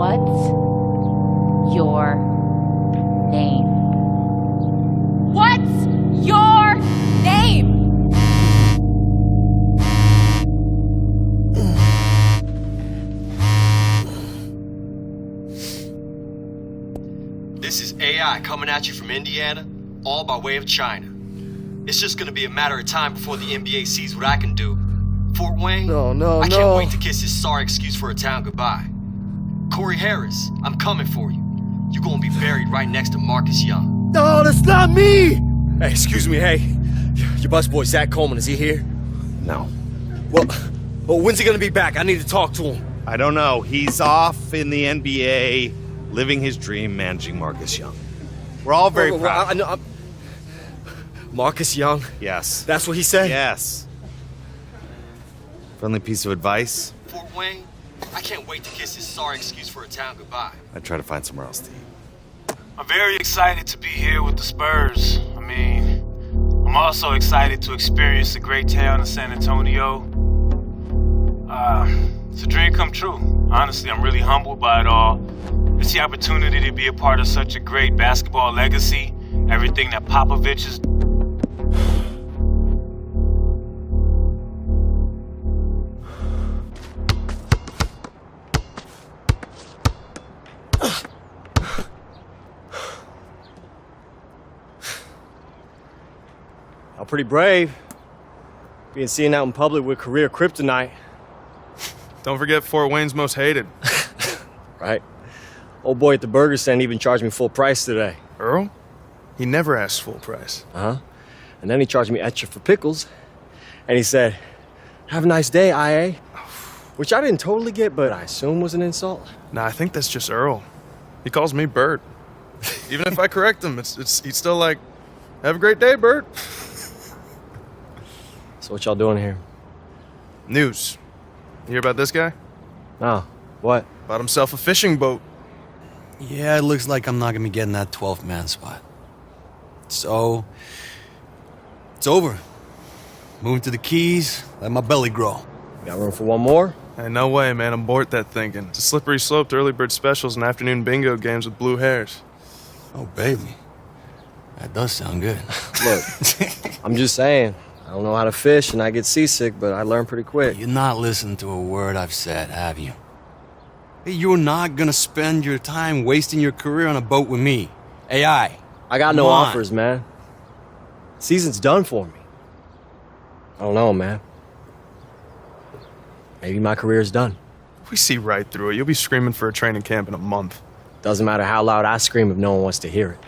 What's your name? What's your name? This is AI coming at you from Indiana, all by way of China. It's just gonna be a matter of time before the NBA sees what I can do. Fort Wayne? I can't wait to kiss his sorry excuse for a town goodbye. Corey Harris, I'm coming for you. You're gonna be buried right next to Marcus Young. No, that's not me! Hey, excuse me, hey. Your busboy, Zach Coleman, is he here? No. Well, when's he gonna be back? I need to talk to him. I don't know. He's off in the NBA, living his dream, managing Marcus Young. We're all very proud. I know, Marcus Young? Yes. That's what he said? Yes. Friendly piece of advice? Fort Wayne? I can't wait to kiss his sorry excuse for a town goodbye. I'd try to find somewhere else to eat. I'm very excited to be here with the Spurs. I mean, I'm also excited to experience the great town of San Antonio. It's a dream come true. Honestly, I'm really humbled by it all. It's the opportunity to be a part of such a great basketball legacy. Everything that Popovich has. I'm pretty brave. Being seen out in public with career kryptonite. Don't forget Fort Wayne's most hated. Right. Old boy at the burger stand even charged me full price today. Earl? He never asks full price. Uh-huh. And then he charged me extra for pickles. And he said, "Have a nice day, IA." Which I didn't totally get, but I assume was an insult. Nah, I think that's just Earl. He calls me Bert. Even if I correct him, he's still like, "Have a great day, Bert." So what y'all doing here? News. You hear about this guy? Oh, what? Bought himself a fishing boat. Yeah, it looks like I'm not gonna be getting that 12th man spot. So, it's over. Moving to the Keys, let my belly grow. Got room for one more? Hey, no way, man. I'm bored that thinking. It's a slippery slope to early bird specials and afternoon bingo games with blue hairs. Oh, baby. That does sound good. Look, I'm just saying. I don't know how to fish and I get seasick, but I learn pretty quick. You're not listening to a word I've said, have you? Hey, you're not gonna spend your time wasting your career on a boat with me. AI. I got no offers, man. Season's done for me. I don't know, man. Maybe my career's done. We see right through it. You'll be screaming for a training camp in a month. Doesn't matter how loud I scream if no one wants to hear it.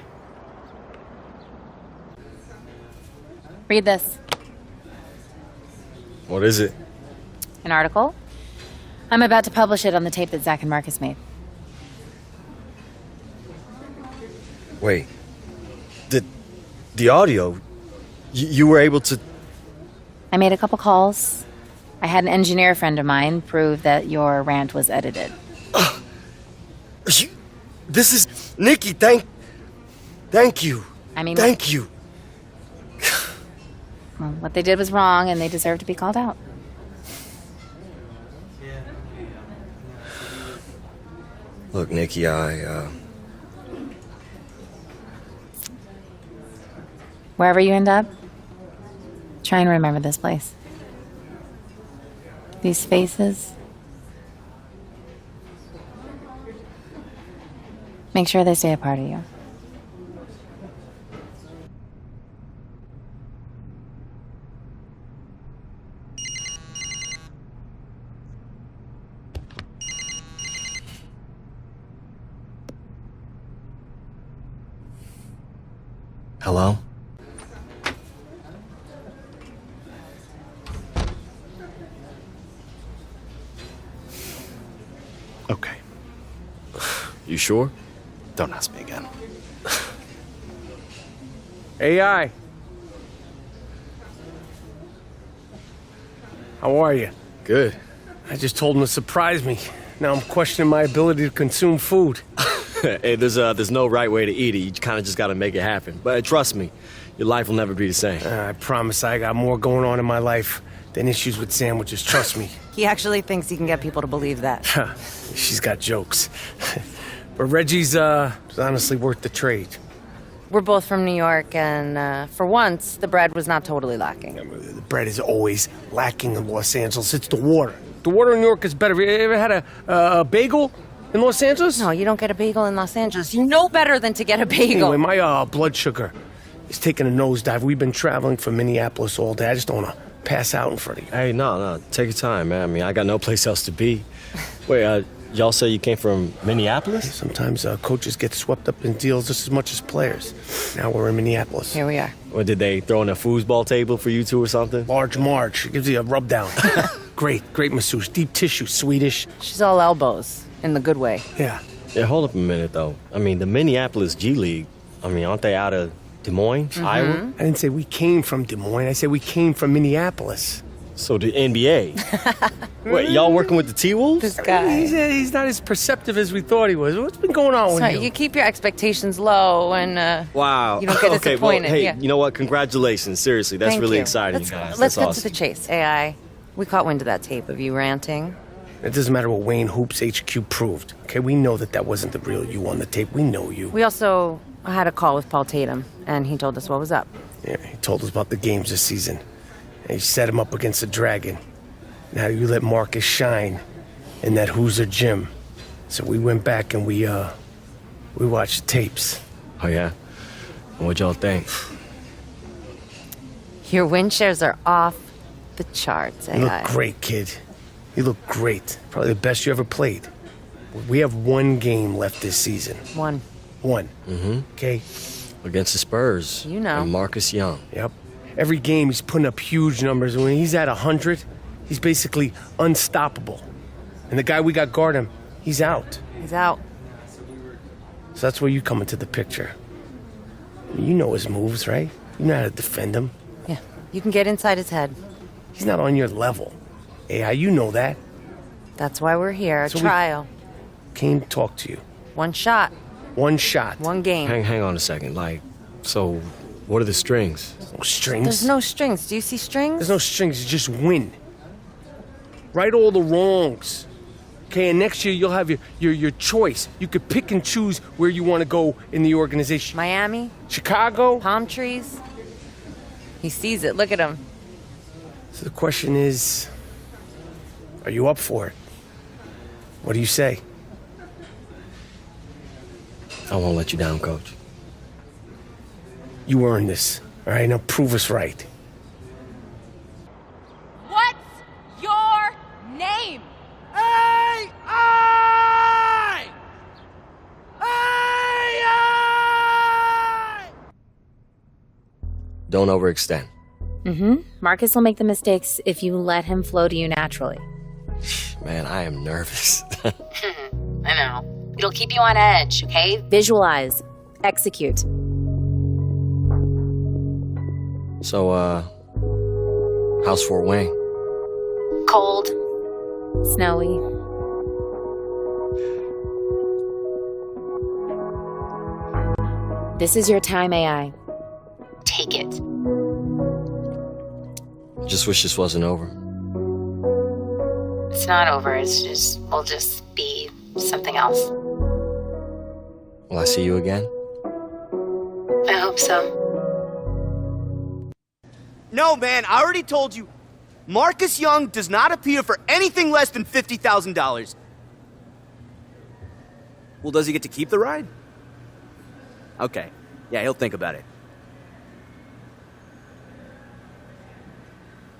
Read this. What is it? An article. I'm about to publish it on the tape that Zach and Marcus made. Wait. The audio? You were able to... I made a couple calls. I had an engineer friend of mine prove that your rant was edited. This is... Nikki, thank you. Thank you. Well, what they did was wrong, and they deserve to be called out. Look, Nikki, Wherever you end up, try and remember this place. These faces. Make sure they stay a part of you. Hello? Okay. You sure? Don't ask me again. AI. How are you? Good. I just told him to surprise me. Now I'm questioning my ability to consume food. Hey, there's no right way to eat it. You kind of just got to make it happen. But trust me, your life will never be the same. I promise I got more going on in my life than issues with sandwiches, trust me. He actually thinks he can get people to believe that. She's got jokes. But Reggie's honestly worth the trade. We're both from New York, and for once, the bread was not totally lacking. The bread is always lacking in Los Angeles. It's the water. The water in New York is better. Have you ever had a bagel in Los Angeles? No, you don't get a bagel in Los Angeles. You know better than to get a bagel. Anyway, my blood sugar is taking a nosedive. We've been traveling from Minneapolis all day. I just don't want to pass out in front of you. Hey, no, take your time, man. I mean, I got no place else to be. Wait, y'all say you came from Minneapolis? Sometimes coaches get swept up in deals just as much as players. Now we're in Minneapolis. Here we are. Or did they throw in a foosball table for you two or something? Large March. It gives you a rub down. Great masseuse. Deep tissue, Swedish. She's all elbows, in the good way. Yeah. Yeah, hold up a minute, though. I mean, the Minneapolis G League, I mean, aren't they out of Des Moines, Iowa? I didn't say we came from Des Moines. I said we came from Minneapolis. So the NBA. Wait, y'all working with the T-Wolves? This guy. He's not as perceptive as we thought he was. What's been going on Sorry, with you? you keep your expectations low, and Wow. you don't get Okay, well, disappointed. hey, Yeah. you know what? Congratulations. Seriously, that's Thank really you. exciting, Let's, you guys. Let's That's get awesome. to the chase. AI, we caught wind of that tape of you ranting. It doesn't matter what Wayne Hoops HQ proved. Okay, we know that wasn't the real you on the tape. We know you. We also had a call with Paul Tatum, and he told us what was up. Yeah, he told us about the games this season. And he set him up against the Dragon. And how you let Marcus shine in that Hoosier gym. So we went back and we watched the tapes. Oh, yeah? And what'd y'all think? Your win shares are off the charts, AI. You look great, kid. You look great. Probably the best you ever played. We have one game left this season. One. Mm-hmm. Okay? Against the Spurs. You know. And Marcus Young. Yep. Every game he's putting up huge numbers. When he's at 100, he's basically unstoppable. And the guy we got guard him, he's out. He's out. So that's where you come into the picture. You know his moves, right? You know how to defend him. Yeah, you can get inside his head. He's not on your level. AI, you know that. That's why we're here. A So we- trial. Came to talk to you. One shot. One shot. One game. Hang on a second. Like, so what are the strings? No strings. There's no strings. Do you see strings? There's no strings. You just win. Right all the wrongs. Okay, and next year you'll have your choice. You could pick and choose where you want to go in the organization. Miami, Chicago. palm trees. He sees it. Look at him. So the question is, are you up for it? What do you say? I won't let you down, Coach. You earned this. All right, now prove us right. What's your name? Don't overextend. Mm-hmm. Marcus will make the mistakes if you let him flow to you naturally. Man, I am nervous. I know. It'll keep you on edge, okay? Visualize. Execute. So, how's Fort Wayne? Cold. Snowy. This is your time, AI. Take it. Just wish this wasn't over. It's not over. We'll just be something else. Will I see you again? I hope so. No, man, I already told you. Marcus Young does not appear for anything less than $50,000. Well, does he get to keep the ride? Okay. Yeah, he'll think about it.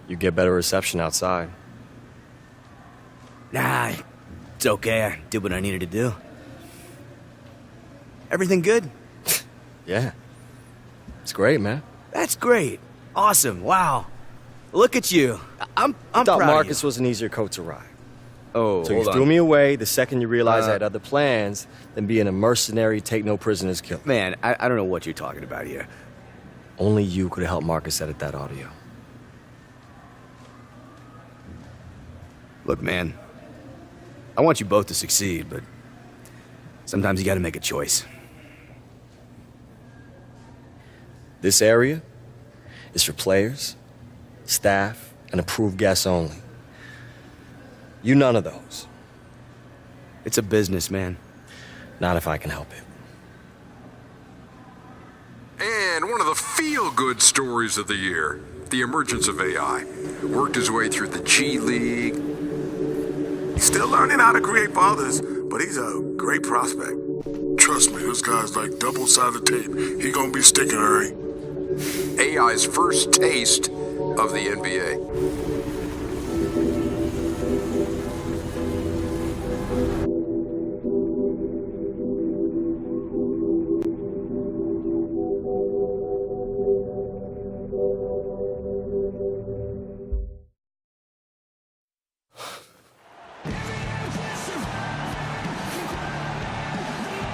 You get better reception outside. Nah, it's okay. I did what I needed to do. Everything good? Yeah. It's great, man. That's great. Awesome. Wow. Look at you. I'm I thought proud Marcus of you. was an easier coat to ride. Oh, So you threw me away the second you realized I had other plans than being a mercenary, take no prisoners killer. Man, I don't know what you're talking about here. Only you could have helped Marcus edit that audio. Look, man, I want you both to succeed, but sometimes you gotta make a choice. This area is for players, staff, and approved guests only. You none of those. It's a business, man. Not if I can help it. And one of the feel-good stories of the year, the emergence of AI. Worked his way through the G League. He's still learning how to create for others, but he's a great prospect. Trust me, this guy's like double-sided tape. He gonna be sticking, Harry. AI's first taste of the NBA.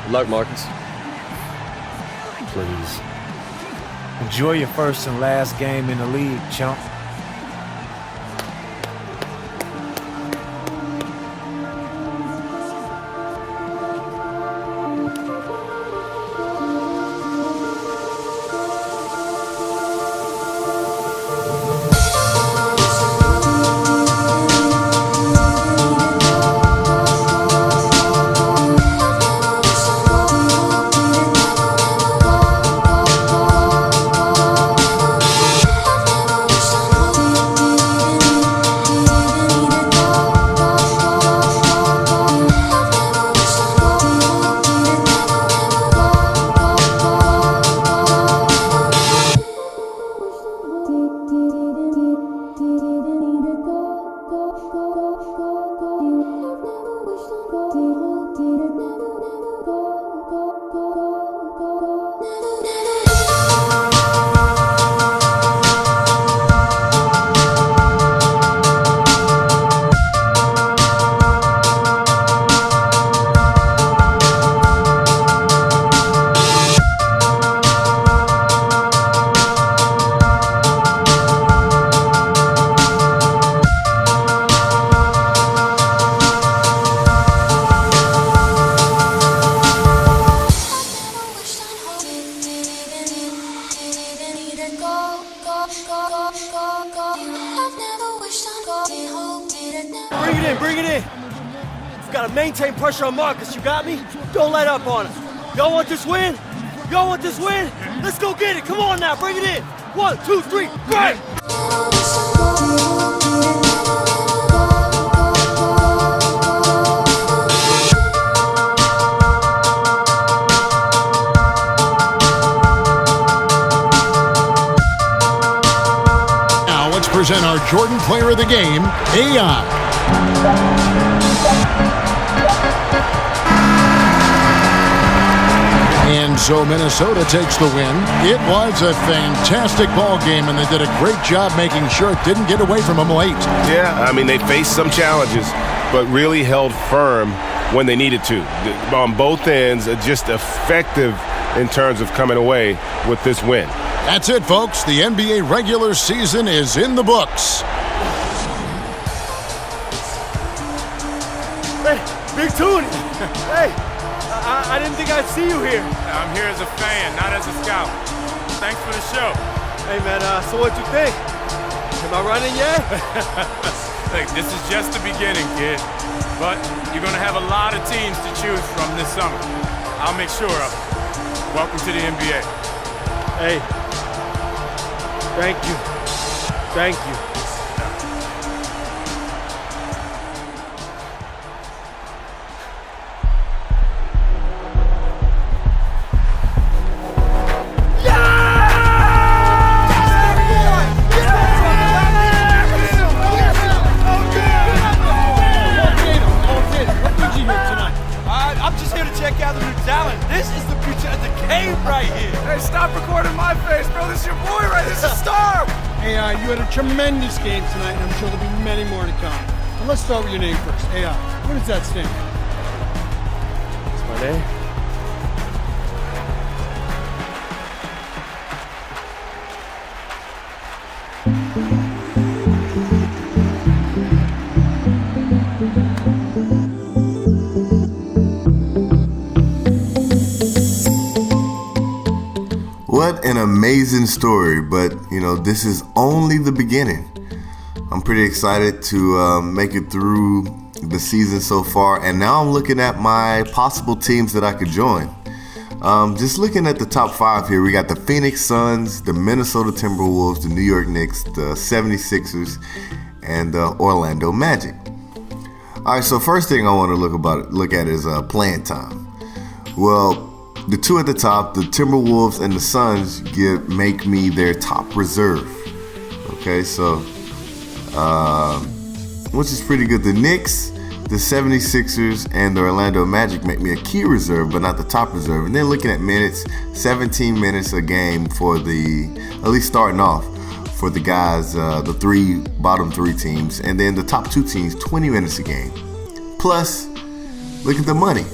Good luck, Marcus. Please. Enjoy your first and last game in the league, chump. Bring it in. You've got to maintain pressure on Marcus, you got me? Don't let up on him. Y'all want this win? Y'all want this win? Let's go get it. Come on now, bring it in. 1, 2, 3, right! Now let's present our Jordan Player of the Game, AI. And so Minnesota takes the win. It was a fantastic ball game, and they did a great job making sure it didn't get away from them late. Yeah, I mean, they faced some challenges, but really held firm when they needed to. On both ends, just effective in terms of coming away with this win. That's it, folks. The NBA regular season is in the books. Hey, Big Toonie. Hey, I didn't think I'd see you here. I'm here as a fan, not as a scout. Thanks for the show. Hey, man, so what you think? Am I running yet? Look, this is just the beginning, kid. But you're going to have a lot of teams to choose from this summer. I'll make sure of it. Welcome to the NBA. Hey, thank you. Thank you. You had a tremendous game tonight, and I'm sure there'll be many more to come. But let's start with your name first, AI. What does that stand for? That's my name. What an amazing story, but you know, this is only the beginning. I'm pretty excited to make it through the season so far, and now I'm looking at my possible teams that I could join. Just looking at the top 5 here, we got the Phoenix Suns, the Minnesota Timberwolves, the New York Knicks, the 76ers, and the Orlando Magic. All right, so first thing I want to look at is playing time. Well, the two at the top, the Timberwolves and the Suns, make me their top reserve. Okay, so which is pretty good. The Knicks, the 76ers, and the Orlando Magic make me a key reserve, but not the top reserve. And then looking at minutes, 17 minutes a game for at least starting off, for the guys, the bottom three teams. And then the top 2 teams, 20 minutes a game. Plus, look at the money.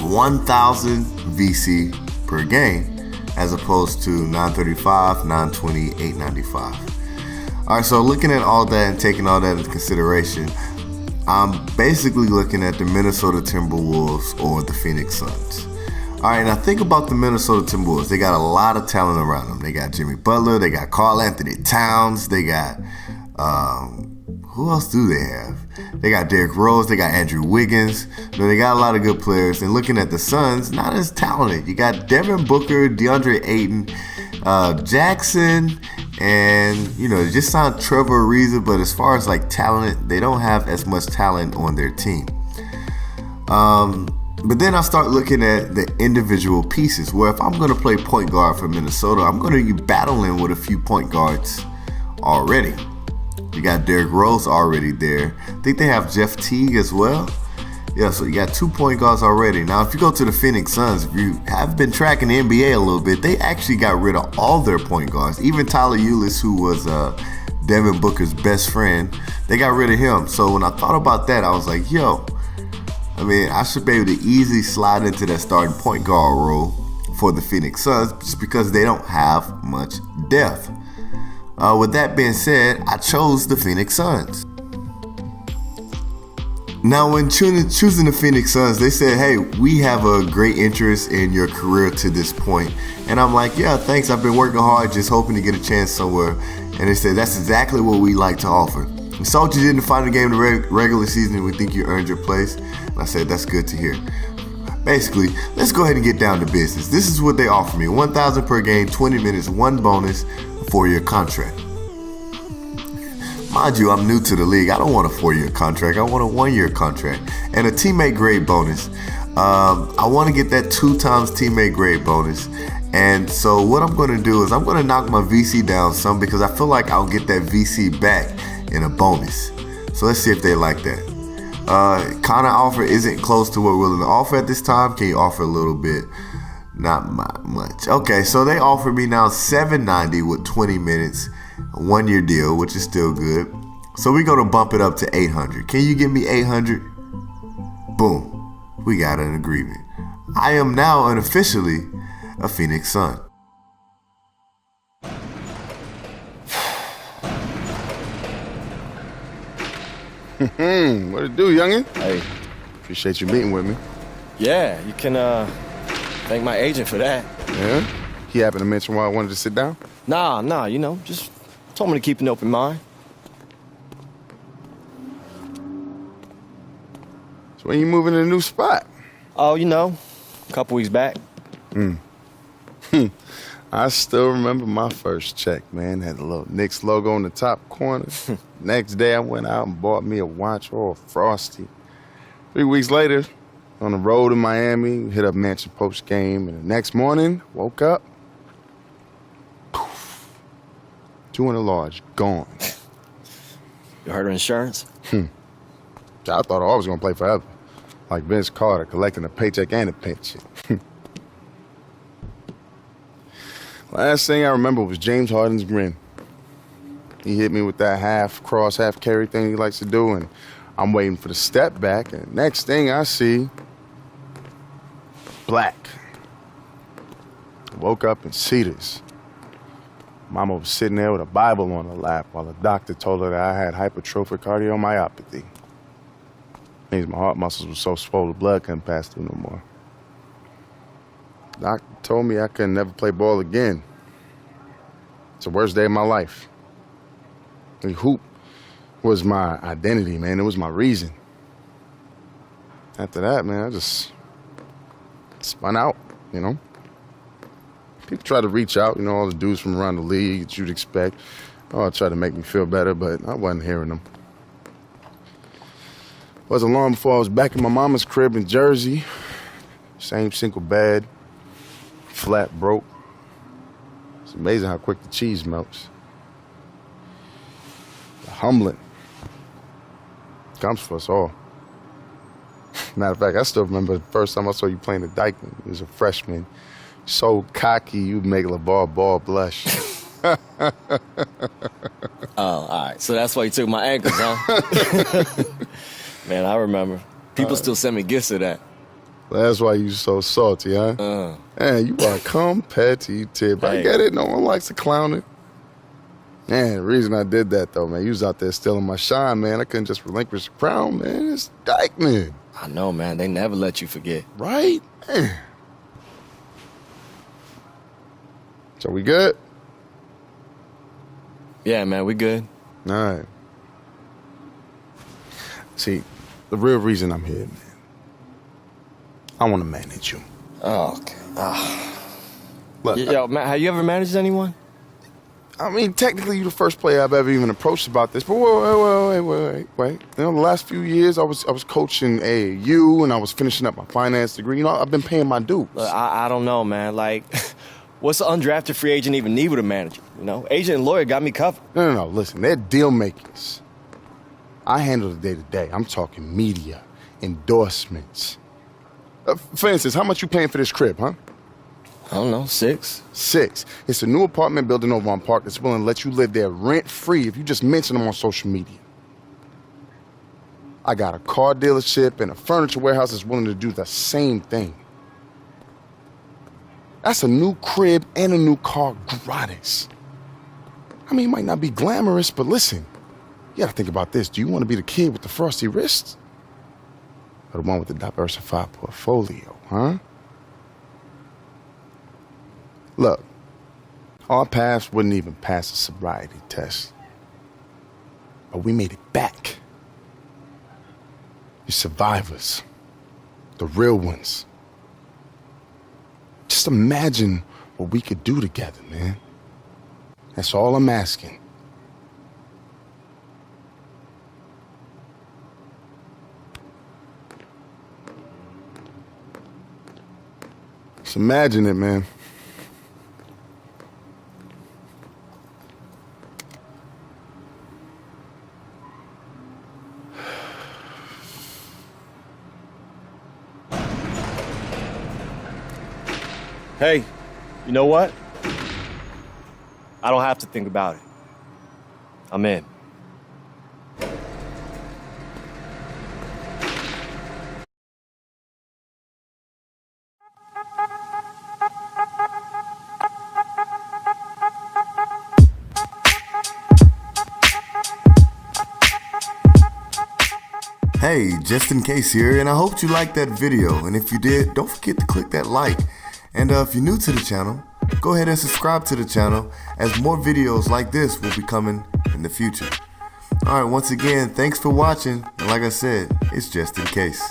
1,000 VC per game, as opposed to 935, 920, 895. All right, so looking at all that and taking all that into consideration, I'm basically looking at the Minnesota Timberwolves or the Phoenix Suns. All right, now think about the Minnesota Timberwolves. They got a lot of talent around them. They got Jimmy Butler, they got Karl Anthony Towns, they got, who else do they have? They got Derrick Rose, they got Andrew Wiggins. They got a lot of good players. And looking at the Suns, not as talented. You got Devin Booker, DeAndre Ayton, Jackson, and, they just signed Trevor Ariza, but as far as like talent, they don't have as much talent on their team. But then I start looking at the individual pieces, where if I'm going to play point guard for Minnesota, I'm going to be battling with a few point guards already. You got Derrick Rose already there. I think they have Jeff Teague as well. Yeah, so you got 2 point guards already. Now, if you go to the Phoenix Suns, if you have been tracking the NBA a little bit, they actually got rid of all their point guards. Even Tyler Ulis, who was Devin Booker's best friend, they got rid of him. So when I thought about that, I was like, I should be able to easily slide into that starting point guard role for the Phoenix Suns, just because they don't have much depth. With that being said, I chose the Phoenix Suns. Now, when choosing the Phoenix Suns, they said, hey, we have a great interest in your career to this point. And I'm like, yeah, thanks. I've been working hard, just hoping to get a chance somewhere. And they said, that's exactly what we like to offer. We saw what you did in the final game of the regular season, and we think you earned your place. And I said, that's good to hear. Basically, let's go ahead and get down to business. This is what they offer me. $1,000 per game, 20 minutes, 1 bonus, 4-year contract. Mind you, I'm new to the league. I don't want a 4-year contract. I want a 1-year contract and a teammate grade bonus. I want to get that 2 times teammate grade bonus. And so what I'm going to do is I'm going to knock my VC down some, because I feel like I'll get that VC back in a bonus. So let's see if they like that. Kind of offer isn't close to what we're willing to offer at this time. Can you offer a little bit? Not much. Okay, so they offer me now $790 with 20 minutes, 1-year deal, which is still good. So we're going to bump it up to $800. Can you give me $800? Boom. We got an agreement. I am now unofficially a Phoenix Sun. What it do, youngin'? Hey. Appreciate you meeting with me. Yeah, you can thank my agent for that. Yeah? He happened to mention why I wanted to sit down? Nah, just told me to keep an open mind. So when you moving to a new spot? Oh, a couple weeks back. I still remember my first check, man. Had a little Knicks logo in the top corner. Next day, I went out and bought me a watch or a Frosty. 3 weeks later, on the road in Miami, hit up Mansion post game, and the next morning, woke up, poof, 200 large, gone. You heard of insurance? I thought I was gonna play forever, like Vince Carter, collecting a paycheck and a pension. Last thing I remember was James Harden's grin. He hit me with that half cross, half carry thing he likes to do, and I'm waiting for the step back, and next thing I see, black. I woke up in Cedars. Mama was sitting there with a Bible on her lap while the doctor told her that I had hypertrophic cardiomyopathy. Means my heart muscles were so swollen the blood couldn't pass through no more. Doc told me I could never play ball again. It's the worst day of my life. The hoop was my identity, man. It was my reason. After that, man, I just spun out, you know. People try to reach out, you know, all the dudes from around the league that you'd expect. Oh, try to make me feel better, but I wasn't hearing them. Wasn't long before I was back in my mama's crib in Jersey. Same single bed, flat broke. It's amazing how quick the cheese melts. Humbling. Comes for us all. Matter of fact, I still remember the first time I saw you playing the Dykeman. You was a freshman. So cocky, you'd make LeVar Ball blush. Oh, all right. So that's why you took my ankles, huh? Man, I remember. People still send me gifts of that. That's why you so salty, huh? Man, you are competitive. Hey. I get it. No one likes to clown it. Man, the reason I did that, though, man, you was out there stealing my shine, man. I couldn't just relinquish the crown, man. It's Dykeman. I know, man. They never let you forget. Right? Man. So we good? Yeah, man, we good. All right. See, the real reason I'm here, man, I want to manage you. Oh, okay. Look, yo, man, have you ever managed anyone? I mean, technically, you're the first player I've ever even approached about this. But wait. You know, the last few years, I was coaching AAU, and I was finishing up my finance degree. You know, I've been paying my dues. Look, I don't know, man. Like, what's an undrafted free agent even need with a manager? You know, agent and lawyer got me covered. No. Listen, they're deal makers. I handle the day-to-day. I'm talking media, endorsements. For instance, how much you paying for this crib, huh? I don't know, 6. 6. It's a new apartment building over on Park that's willing to let you live there rent-free if you just mention them on social media. I got a car dealership and a furniture warehouse that's willing to do the same thing. That's a new crib and a new car gratis. I mean, it might not be glamorous, but listen, you gotta think about this. Do you want to be the kid with the frosty wrists? Or the one with the diversified portfolio, huh? Look, our paths wouldn't even pass a sobriety test. But we made it back. You're survivors. The real ones. Just imagine what we could do together, man. That's all I'm asking. Just imagine it, man. Hey, you know what? I don't have to think about it. I'm in. Hey, just in case here, and I hope you liked that video, and if you did, don't forget to click that like. And if you're new to the channel, go ahead and subscribe to the channel, as more videos like this will be coming in the future. Alright, once again, thanks for watching, and like I said, it's just in case.